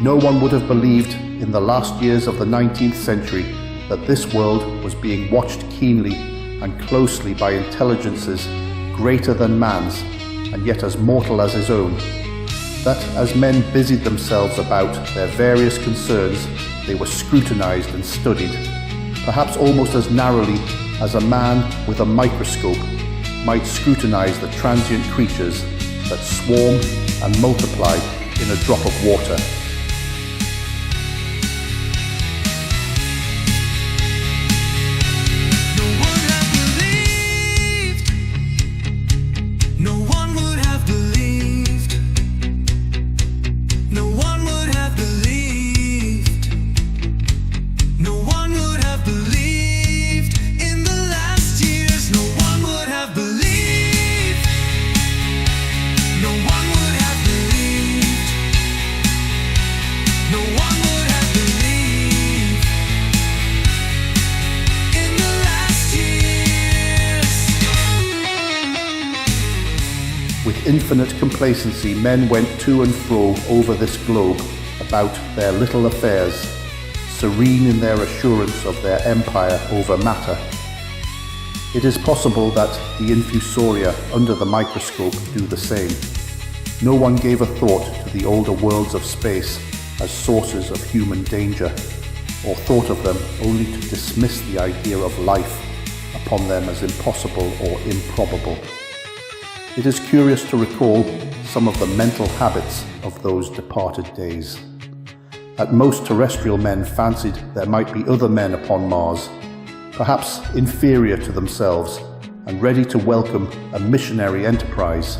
No one would have believed in the last years of the 19th century that this world was being watched keenly and closely by intelligences greater than man's and yet as mortal as his own. That as men busied themselves about their various concerns, they were scrutinized and studied, perhaps almost as narrowly as a man with a microscope might scrutinize the transient creatures that swarm and multiply in a drop of water. With infinite complacency, men went to and fro over this globe about their little affairs, serene in their assurance of their empire over matter. It is possible that the infusoria under the microscope do the same. No one gave a thought to the older worlds of space as sources of human danger, or thought of them only to dismiss the idea of life upon them as impossible or improbable. It is curious to recall some of the mental habits of those departed days. At most, terrestrial men fancied there might be other men upon Mars, perhaps inferior to themselves and ready to welcome a missionary enterprise.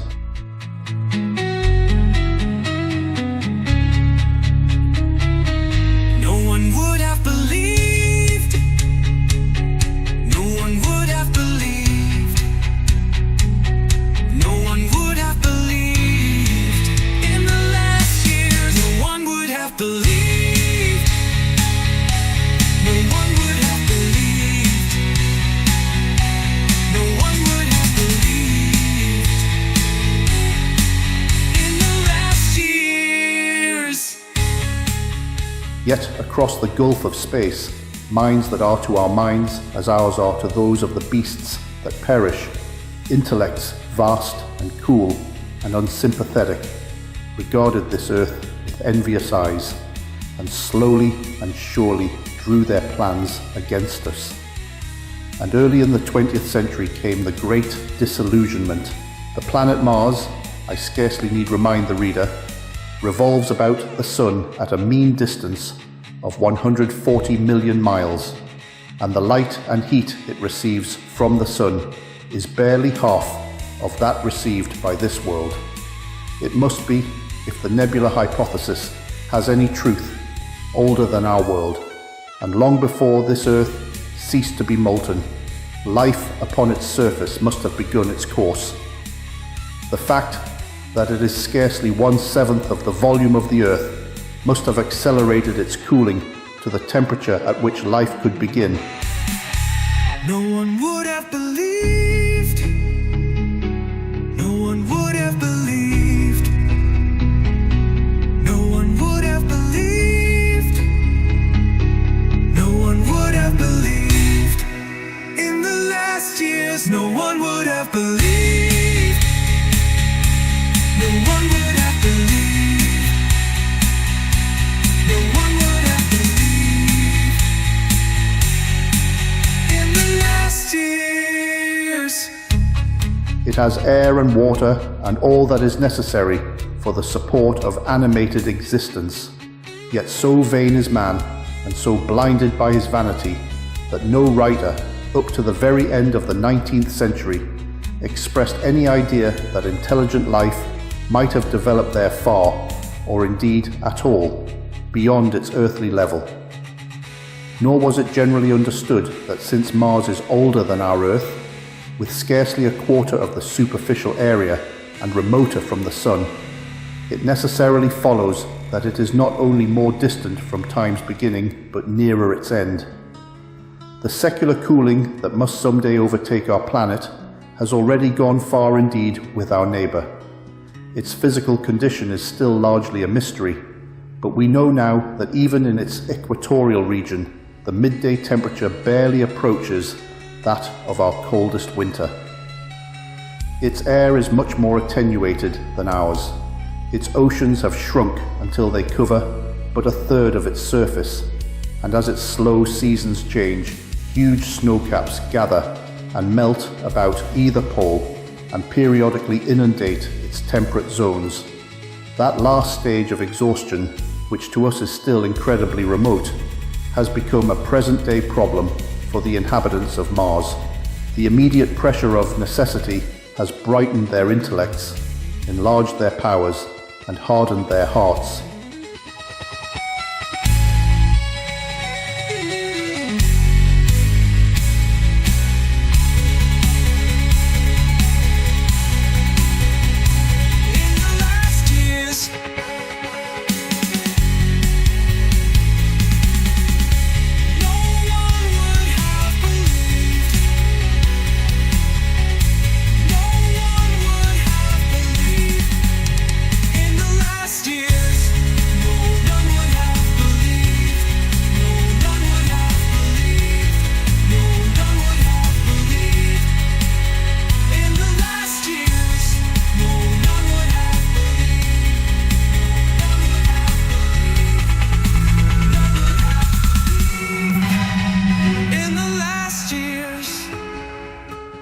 Yet across the gulf of space, minds that are to our minds as ours are to those of the beasts that perish, intellects vast and cool and unsympathetic, regarded this earth with envious eyes, and slowly and surely drew their plans against us. And early in the 20th century came the great disillusionment. The planet Mars, I scarcely need remind the reader, revolves about the Sun at a mean distance of 140 million miles, and the light and heat it receives from the Sun is barely half of that received by this world. It must be, if the nebula hypothesis has any truth, older than our world, and long before this Earth ceased to be molten, life upon its surface must have begun its course. The fact that it is scarcely 1/7 of the volume of the Earth must have accelerated its cooling to the temperature at which life could begin. No one would have believed. No one would have believed. No one would have believed. No one would have believed. In the last years, no one would have believed. No one would have believed. No one would have believed. In the last years. It has air and water and all that is necessary for the support of animated existence. Yet so vain is man, and so blinded by his vanity, that no writer, up to the very end of the 19th century, expressed any idea that intelligent life might have developed there far, or indeed at all, beyond its earthly level. Nor was it generally understood that since Mars is older than our Earth, with scarcely a quarter of the superficial area and remoter from the Sun, it necessarily follows that it is not only more distant from time's beginning, but nearer its end. The secular cooling that must someday overtake our planet has already gone far indeed with our neighbour. Its physical condition is still largely a mystery, but we know now that even in its equatorial region, the midday temperature barely approaches that of our coldest winter. Its air is much more attenuated than ours. Its oceans have shrunk until they cover but a third of its surface, and as its slow seasons change, huge snowcaps gather and melt about either pole and periodically inundate its temperate zones. That last stage of exhaustion, which to us is still incredibly remote, has become a present-day problem for the inhabitants of Mars. The immediate pressure of necessity has brightened their intellects, enlarged their powers, and hardened their hearts.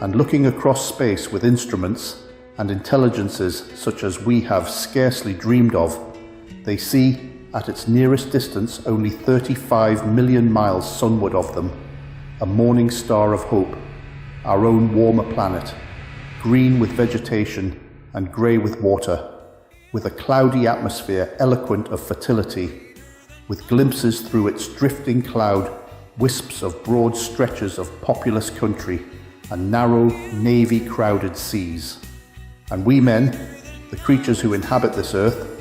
And looking across space with instruments and intelligences such as we have scarcely dreamed of, they see, at its nearest distance only 35 million miles sunward of them, a morning star of hope, our own warmer planet, green with vegetation and grey with water, with a cloudy atmosphere eloquent of fertility, with glimpses through its drifting cloud, wisps of broad stretches of populous country, and narrow, navy-crowded seas. And we men, the creatures who inhabit this earth,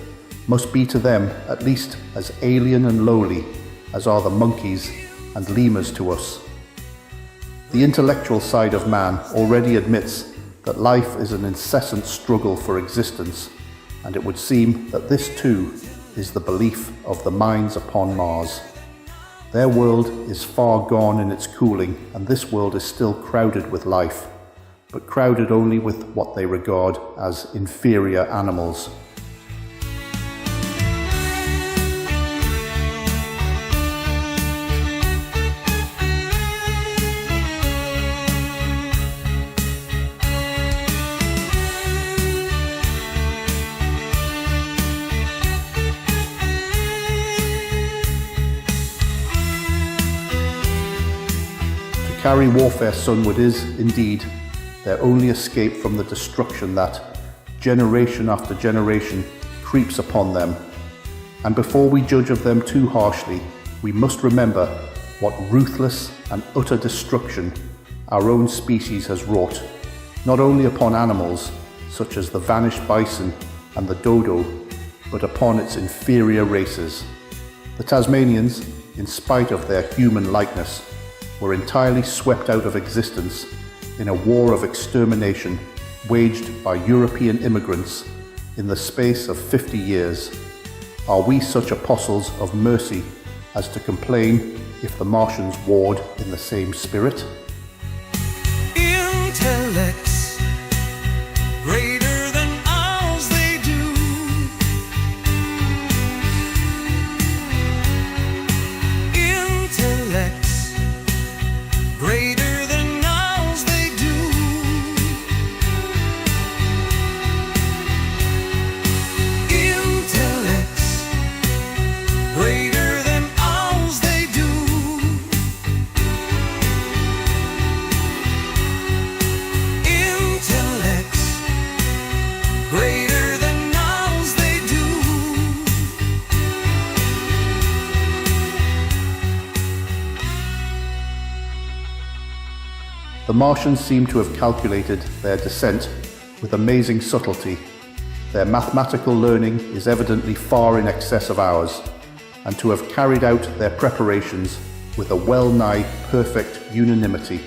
must be to them at least as alien and lowly as are the monkeys and lemurs to us. The intellectual side of man already admits that life is an incessant struggle for existence, and it would seem that this too is the belief of the minds upon Mars. Their world is far gone in its cooling, and this world is still crowded with life, but crowded only with what they regard as inferior animals. Carry warfare sunward is, indeed, their only escape from the destruction that, generation after generation, creeps upon them. And before we judge of them too harshly, we must remember what ruthless and utter destruction our own species has wrought, not only upon animals, such as the vanished bison and the dodo, but upon its inferior races. The Tasmanians, in spite of their human likeness, were entirely swept out of existence in a war of extermination waged by European immigrants in the space of 50 years. Are we such apostles of mercy as to complain if the Martians warred in the same spirit? Intellects greater than ours they do. Intellects greater than ours they do. Intellects greater than ours they do. Intellects greater than ours they do. The Martians seem to have calculated their descent with amazing subtlety. Their mathematical learning is evidently far in excess of ours, and to have carried out their preparations with a well-nigh perfect unanimity.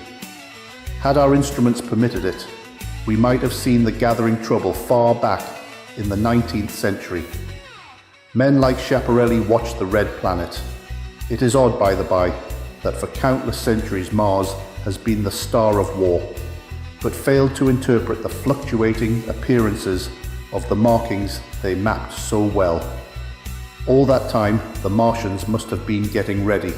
Had our instruments permitted it, we might have seen the gathering trouble far back in the 19th century. Men like Schiaparelli watched the red planet. It is odd, by the by, that for countless centuries Mars has been the star of war, but failed to interpret the fluctuating appearances of the markings they mapped so well. All that time, the Martians must have been getting ready.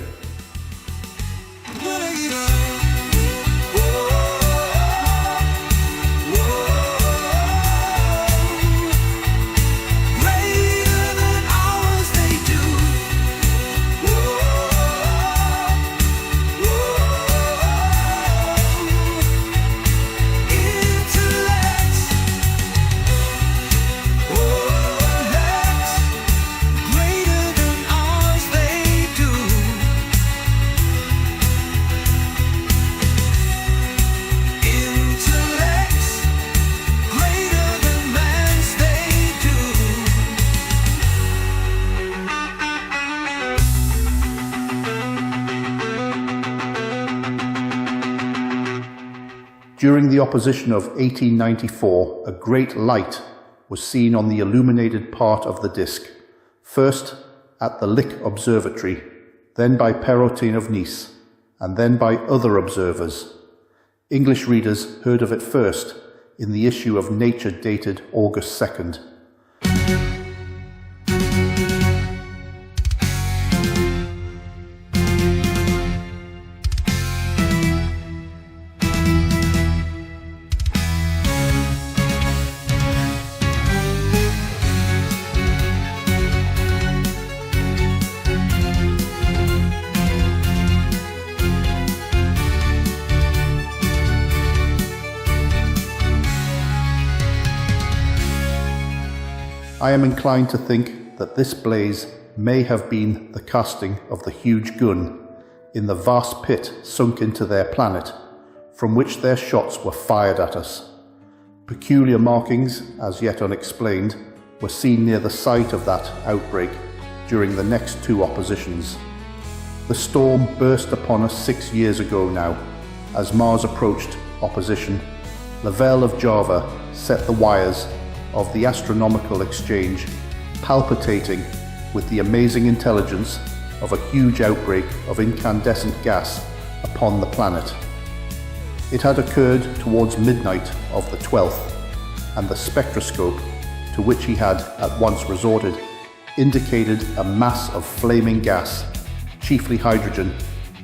During the opposition of 1894, a great light was seen on the illuminated part of the disk, first at the Lick Observatory, then by Perrotin of Nice, and then by other observers. English readers heard of it first in the issue of Nature dated August 2nd. I am inclined to think that this blaze may have been the casting of the huge gun in the vast pit sunk into their planet, from which their shots were fired at us. Peculiar markings, as yet unexplained, were seen near the site of that outbreak during the next two oppositions. The storm burst upon us 6 years ago now. As Mars approached opposition, Lavelle of Java set the wires of the astronomical exchange palpitating with the amazing intelligence of a huge outbreak of incandescent gas upon the planet. It had occurred towards midnight of the 12th, and the spectroscope, to which he had at once resorted, indicated a mass of flaming gas, chiefly hydrogen,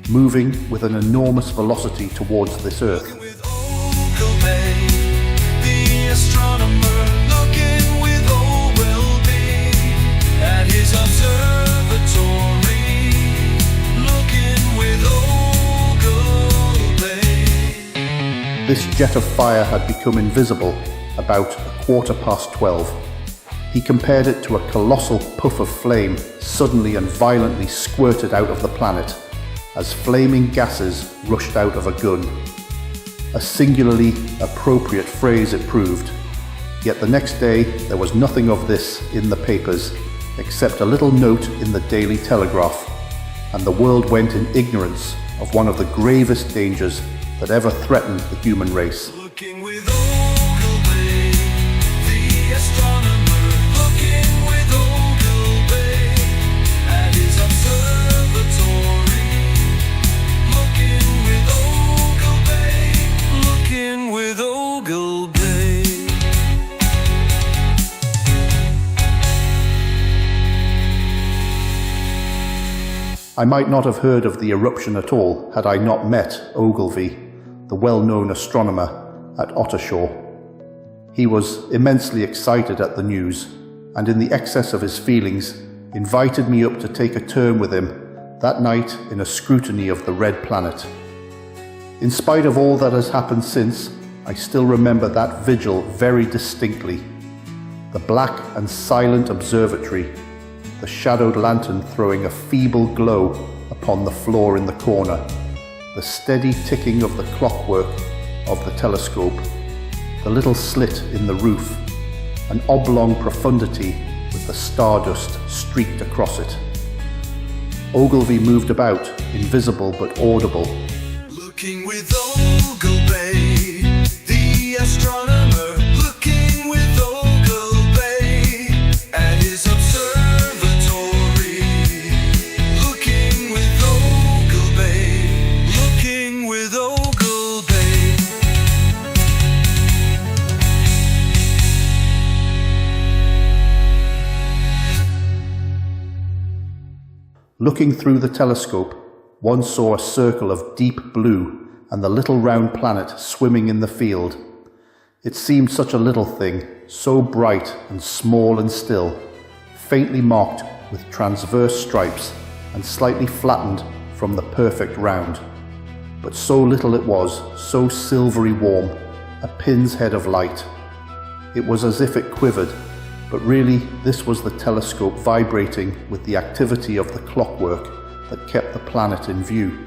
moving with an enormous velocity towards this Earth. This jet of fire had become invisible about 12:15. He compared it to a colossal puff of flame suddenly and violently squirted out of the planet, as flaming gases rushed out of a gun. A singularly appropriate phrase it proved, yet the next day there was nothing of this in the papers, except a little note in the Daily Telegraph, and the world went in ignorance of one of the gravest dangers that ever threatened the human race. Looking with Ogilvy, the astronomer, looking with Ogilvy at his observatory. Looking with Ogilvy, looking with Ogilvy. I might not have heard of the eruption at all had I not met Ogilvy, the well-known astronomer at Ottershaw. He was immensely excited at the news, and in the excess of his feelings, invited me up to take a turn with him that night in a scrutiny of the red planet. In spite of all that has happened since, I still remember that vigil very distinctly. The black and silent observatory, the shadowed lantern throwing a feeble glow upon the floor in the corner, the steady ticking of the clockwork of the telescope, the little slit in the roof, an oblong profundity with the stardust streaked across it. Ogilvy moved about, invisible but audible. Looking with Ogilvy, the astronomer, looking with Ogilvy at his observatory. Looking through the telescope, one saw a circle of deep blue and the little round planet swimming in the field. It seemed such a little thing, so bright and small and still, faintly marked with transverse stripes and slightly flattened from the perfect round. But so little it was, so silvery warm, a pin's head of light. It was as if it quivered, but really this was the telescope vibrating with the activity of the clockwork that kept the planet in view.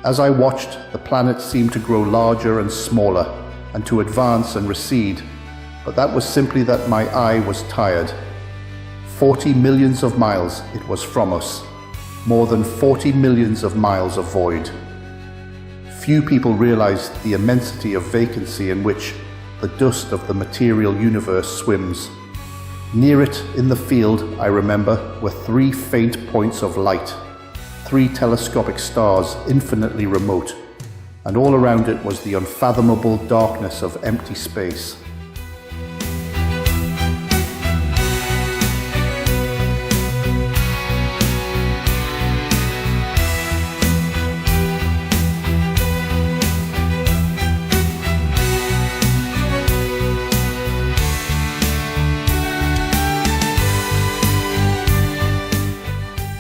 As I watched, the planet seemed to grow larger and smaller, and to advance and recede, but that was simply that my eye was tired. 40 millions of miles it was from us, more than 40 millions of miles of void. Few people realize the immensity of vacancy in which the dust of the material universe swims. Near it in the field, I remember, were 3 faint points of light, 3 telescopic stars infinitely remote, and all around it was the unfathomable darkness of empty space.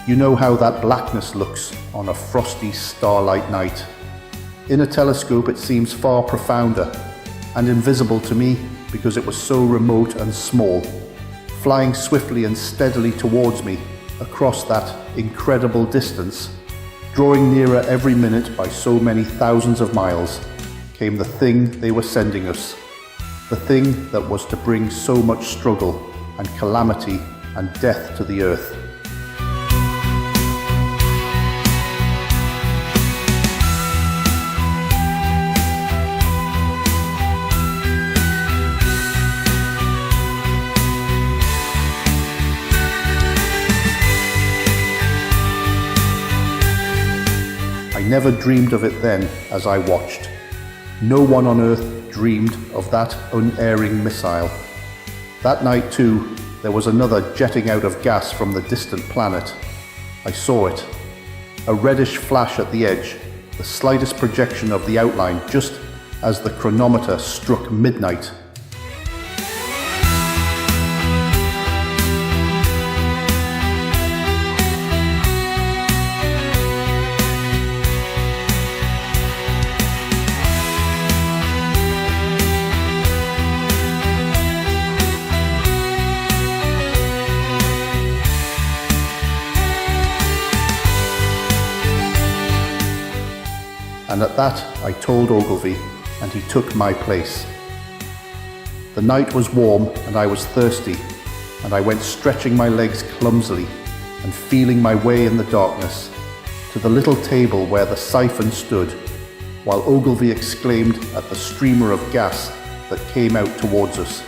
You know how that blackness looks on a frosty starlight night. In a telescope it seems far profounder and invisible to me because it was so remote and small, flying swiftly and steadily towards me across that incredible distance, drawing nearer every minute by so many thousands of miles, came the thing they were sending us, the thing that was to bring so much struggle and calamity and death to the earth. I never dreamed of it then as I watched. No one on earth dreamed of that unerring missile. That night too, there was another jetting out of gas from the distant planet. I saw it. A reddish flash at the edge, the slightest projection of the outline just as the chronometer struck midnight. And at that I told Ogilvy, and he took my place. The night was warm and I was thirsty, and I went stretching my legs clumsily and feeling my way in the darkness to the little table where the siphon stood, while Ogilvy exclaimed at the streamer of gas that came out towards us.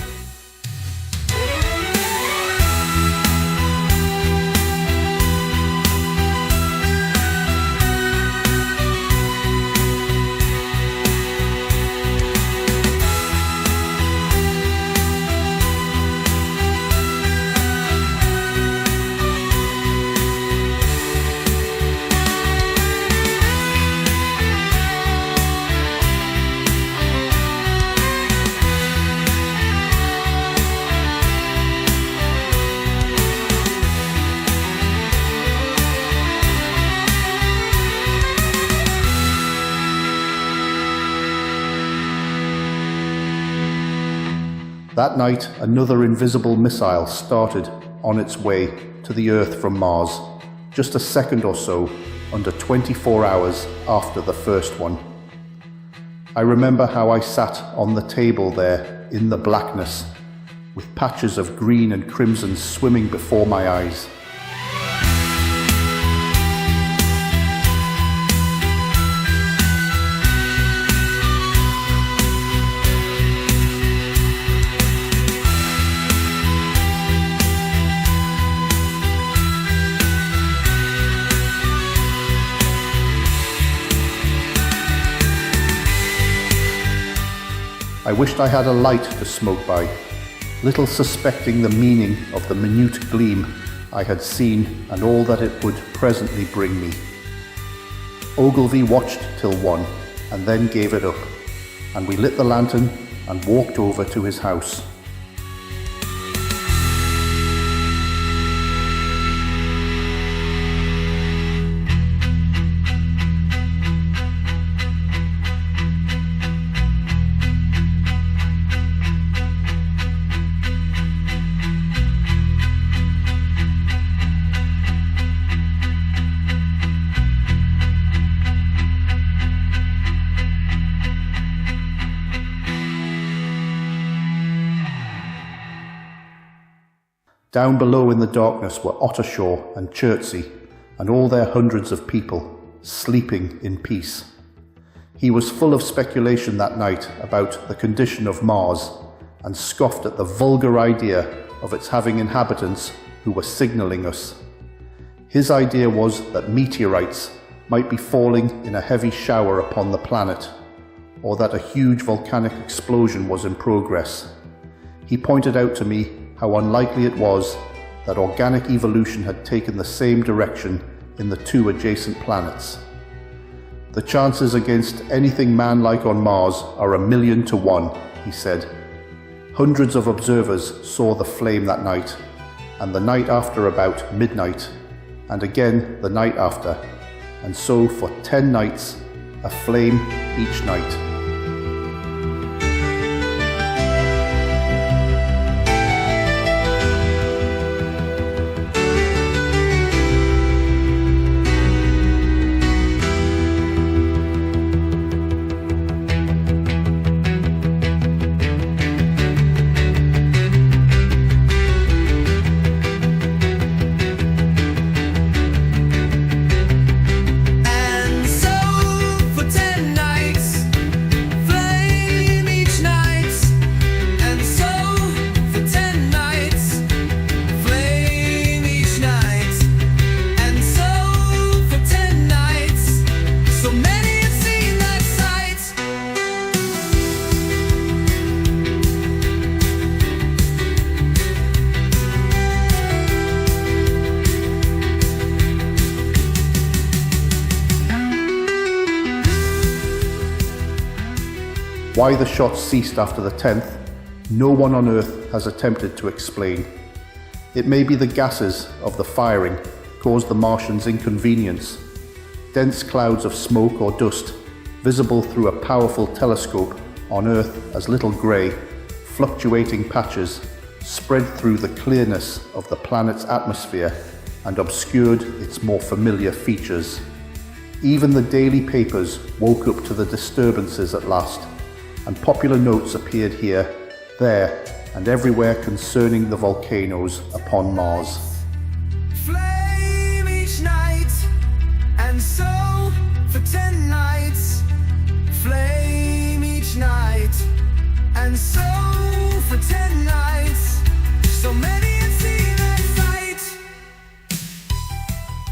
That night, another invisible missile started on its way to the Earth from Mars, just a second or so, under 24 hours after the first one. I remember how I sat on the table there in the blackness, with patches of green and crimson swimming before my eyes. I wished I had a light to smoke by, little suspecting the meaning of the minute gleam I had seen and all that it would presently bring me. Ogilvy watched till 1 and then gave it up, and we lit the lantern and walked over to his house. Down below in the darkness were Ottershaw and Chertsey and all their hundreds of people, sleeping in peace. He was full of speculation that night about the condition of Mars and scoffed at the vulgar idea of its having inhabitants who were signalling us. His idea was that meteorites might be falling in a heavy shower upon the planet, or that a huge volcanic explosion was in progress. He pointed out to me how unlikely it was that organic evolution had taken the same direction in the 2 adjacent planets. The chances against anything man-like on Mars are 1,000,000 to 1, he said. Hundreds of observers saw the flame that night, and the night after about midnight, and again the night after, and so for 10 nights, a flame each night. Why the shots ceased after the 10th, no one on Earth has attempted to explain. It may be the gases of the firing caused the Martians inconvenience. Dense clouds of smoke or dust, visible through a powerful telescope on Earth as little grey, fluctuating patches, spread through the clearness of the planet's atmosphere and obscured its more familiar features. Even the daily papers woke up to the disturbances at last, and popular notes appeared here, there, and everywhere concerning the volcanoes upon Mars. Flame each night, and so for 10 nights. Flame each night, and so for 10 nights. So many had seen that sight.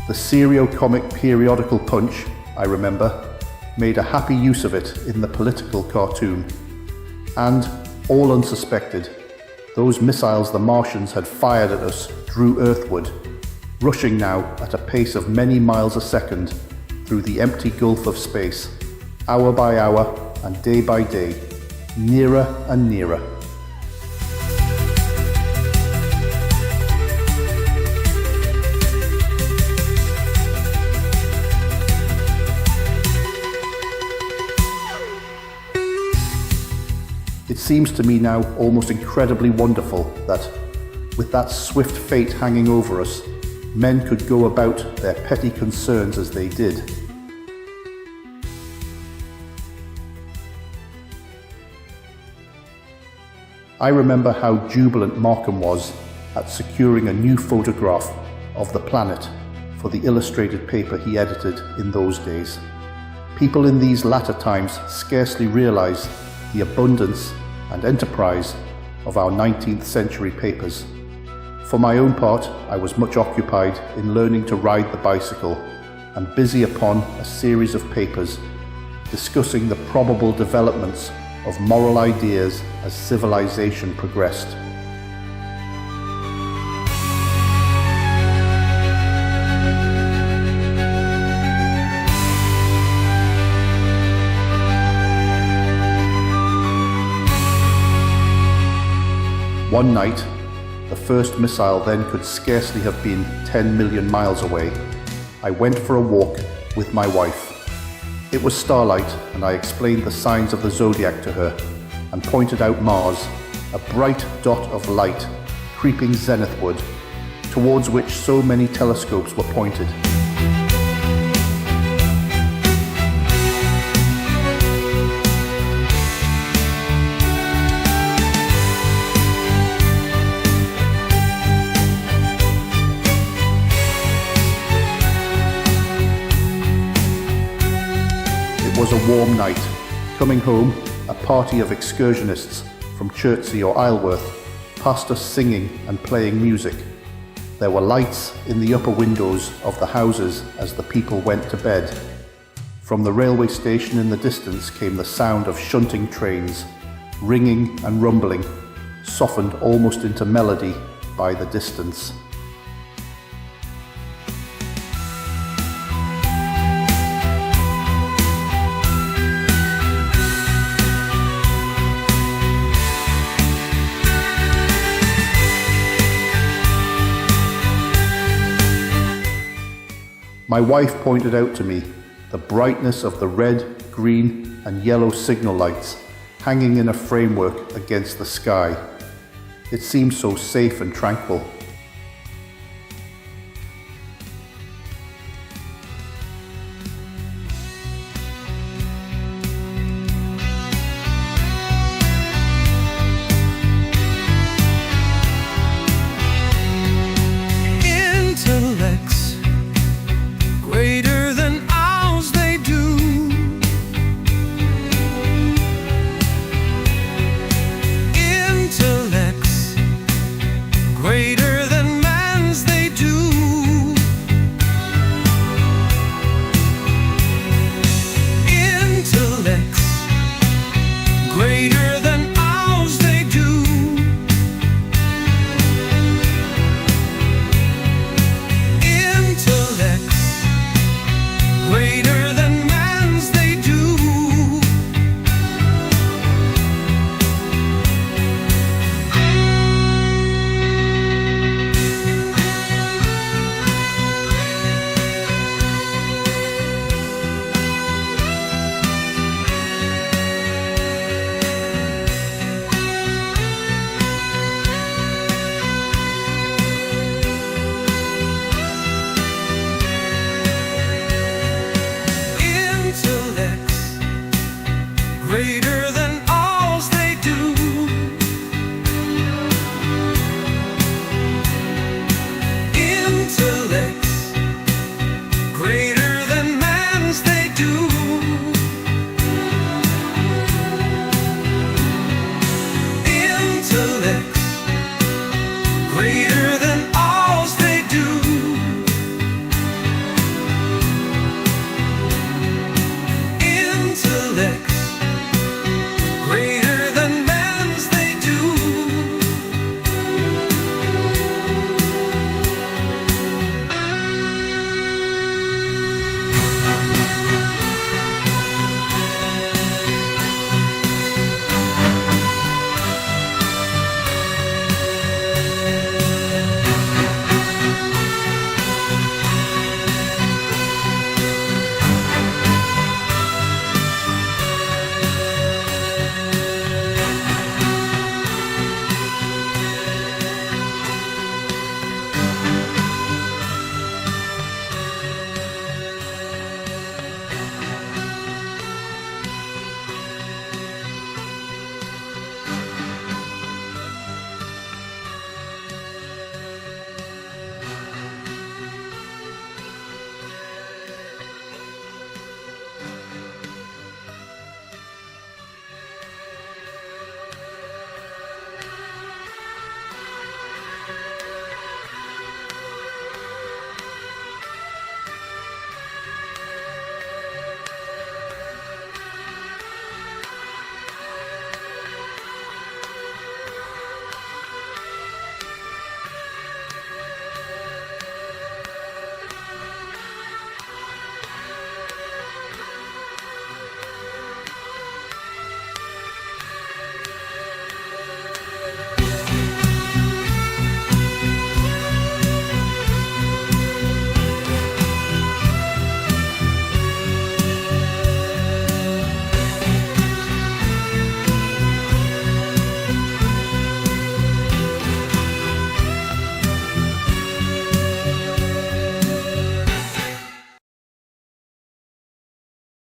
The serio-comic periodical Punch, I remember, made a happy use of it in the political cartoon. And, all unsuspected, those missiles the Martians had fired at us drew earthward, rushing now at a pace of many miles a second through the empty gulf of space, hour by hour and day by day, nearer and nearer. It seems to me now almost incredibly wonderful that, with that swift fate hanging over us, men could go about their petty concerns as they did. I remember how jubilant Markham was at securing a new photograph of the planet for the illustrated paper he edited in those days. People in these latter times scarcely realize the abundance and enterprise of our 19th century papers. For my own part, I was much occupied in learning to ride the bicycle and busy upon a series of papers discussing the probable developments of moral ideas as civilization progressed. One night, the first missile then could scarcely have been 10 million miles away, I went for a walk with my wife. It was starlight, and I explained the signs of the zodiac to her and pointed out Mars, a bright dot of light creeping zenithward, towards which so many telescopes were pointed. It was a warm night. Coming home, a party of excursionists from Chertsey or Isleworth passed us singing and playing music. There were lights in the upper windows of the houses as the people went to bed. From the railway station in the distance came the sound of shunting trains, ringing and rumbling, softened almost into melody by the distance. My wife pointed out to me the brightness of the red, green and yellow signal lights hanging in a framework against the sky. It seemed so safe and tranquil.